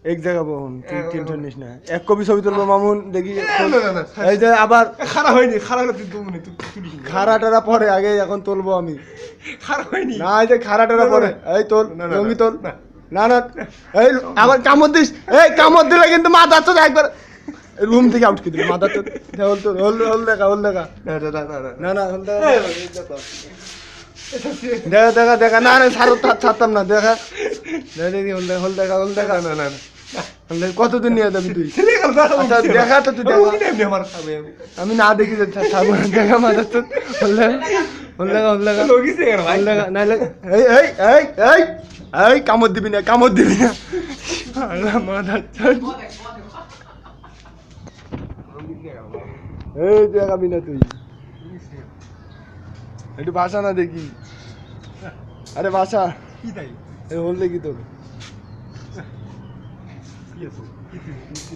এক জায়গা বহন, তুই টেনশন নিস না। এক কপি ছবি তুলবো মামুন, দেখি। এই যে আবার খারাপ হয়নি, খারাপ হলে তুই তুলবো না, তুই তুলিস না। খারাটারা পরে, আগে এখন তুলবো আমি। খারাপ হয়নি। না এই যে খারাটারা পরে, এই তোল, না, না, রঙি না, তোল। না। না না, এই আবার কামড় দিস, এই কামড় দিলে কিন্তু মাথা তো একবার রুম থেকে আউট করে দিবি, মাথা তো হল তো হল হল দেখা, হল দেখা। না, না, না, না, না। না না, হল দেখা, দেখা দেখা দেখা, না না ছাড়ো, ছাড়তাম না, দেখা দেখি, হল দেখা, হল দেখা, হল দেখা। না, না, না। হল দেখা, কতদিন নিয়ে যাবি তুই? ছেলে গেল, দাঁড়াও, আচ্ছা, উঠছে না। দেখা তো তুই, আর দেখা। উঠি না এমনি আমার খাবে। আমি না দেখি যে ছাড়বো না, দেখা মাথা তো হল দেখা, হল দেখা, হল দেখা, লগিছে কেন ভাই? হল দেখা। নাইলে এই এই এই এই এই কামড় দিবি না, কামড় দিবি না। আল্লাহ মাথা চল। এই দেখাবি না তুই, একটু ভাষা না দেখি। আরে ভাষা, কি তাই? এই হল দেখি তোর। কি আছে? কি